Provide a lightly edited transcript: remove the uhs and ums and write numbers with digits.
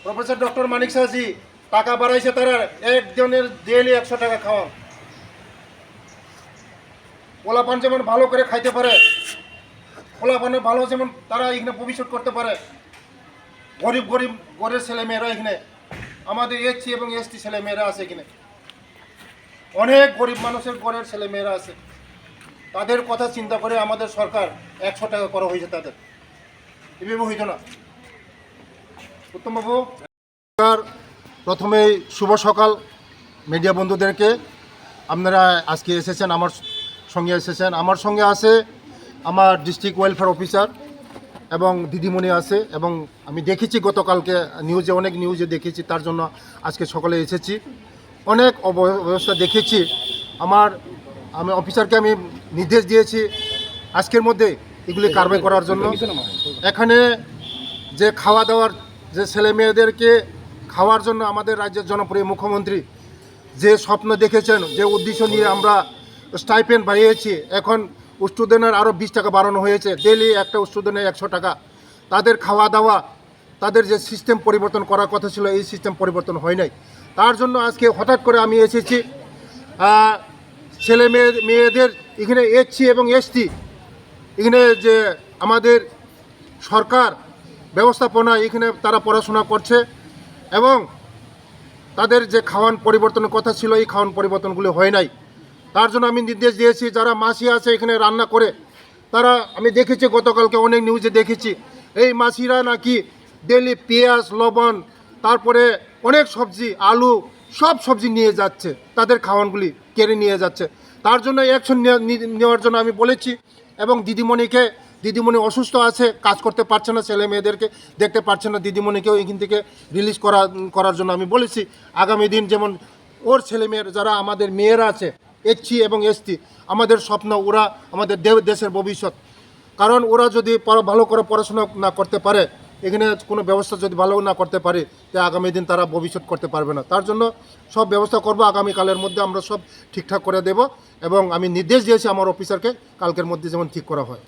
Professor doctor মানিক শাহজি টাকা বাড়াইছে, তারা একজনের ডেইলি 100 টাকা খাওয়া। পোলাপান যেমন ভালো করে খাইতে পারে, পোলাপানের ভালো যেমন তারা এখানে ভবিষ্যৎ করতে পারে। গরিব গরিব গরিব ছেলেমেয়েরা এখানে, আমাদের এসসি এবং এসটি ছেলেমেয়েরা আছে এখানে, অনেক গরিব মানুষের ঘরের ছেলেমেয়েরা আছে। তাদের কথা চিন্তা করে আমাদের সরকার 100 টাকা করা হয়েছে তাদের। এভাবে হইতো না। উত্তমবাবু, প্রথমেই শুভ সকাল মিডিয়া বন্ধুদেরকে। আপনারা আজকে এসেছেন, আমার সঙ্গে এসেছেন। আমার সঙ্গে আছে আমার ডিস্ট্রিক্ট ওয়েলফেয়ার অফিসার এবং দিদিমণি আছে, এবং আমি দেখেছি গতকালকে অনেক নিউজে দেখেছি, তার জন্য আজকে সকালে এসেছি। অনেক অবস্থা দেখেছি। আমি অফিসারকে আমি নির্দেশ দিয়েছি আজকের মধ্যে এগুলি কারবাই করার জন্য। এখানে যে খাওয়া দাওয়ার, যে ছেলে মেয়েদেরকে খাওয়ার জন্য আমাদের রাজ্যের জনপ্রিয় মুখ্যমন্ত্রী যে স্বপ্ন দেখেছেন, যে উদ্দেশ্য নিয়ে আমরা স্টাইপেন্ড বাড়িয়েছি, এখন স্টুডেন্টের আরও 20 টাকা বাড়ানো হয়েছে, ডেলি একটা স্টুডেন্টের 100 টাকা। তাদের খাওয়া দাওয়া, তাদের যে সিস্টেম পরিবর্তন করার কথা ছিল, এই সিস্টেম পরিবর্তন হয় নাই। তার জন্য আজকে হঠাৎ করে আমি এসেছি। ছেলে মেয়েদের এখানে এসসি এবং এসটি, এখানে যে আমাদের সরকার ব্যবস্থাপনা, এখানে তারা পড়াশোনা করছে এবং তাদের যে খাওয়ান পরিবর্তনের কথা ছিল, এই খাওয়ান পরিবর্তনগুলি হয় নাই। তার জন্য আমি নির্দেশ দিয়েছি যারা মাসি আছে এখানে রান্না করে, তারা, আমি দেখেছি গতকালকে অনেক নিউজে দেখেছি, এই মাসিরা নাকি ডেলি পেঁয়াজ, লবণ, তারপরে অনেক সবজি, আলু, সব সবজি নিয়ে যাচ্ছে, তাদের খাওয়ানগুলি কেড়ে নিয়ে যাচ্ছে। তার জন্য অ্যাকশন নেওয়ার জন্য আমি বলেছি। এবং দিদিমণি অসুস্থ আছে, কাজ করতে পারছে না, ছেলে মেয়েদেরকে দেখতে পারছে না, দিদিমণিকেও এখান থেকে রিলিজ করার জন্য আমি বলেছি। আগামী দিন যেমন ওর ছেলে মেয়ের, যারা আমাদের মেয়েরা আছে এসসি এবং এসটি, আমাদের স্বপ্ন, ওরা আমাদের দেশের ভবিষ্যৎ। কারণ ওরা যদি ভালো করে পড়াশোনা না করতে পারে, এখানে কোনো ব্যবস্থা যদি ভালো না করতে পারে, তো আগামী দিন তারা ভবিষ্যৎ করতে পারবে না। তার জন্য সব ব্যবস্থা করব, আগামীকালের মধ্যে আমরা সব ঠিকঠাক করে দেব। এবং আমি নির্দেশ দিয়েছি আমার অফিসারকে, কালকের মধ্যে যেমন ঠিক করা হয়।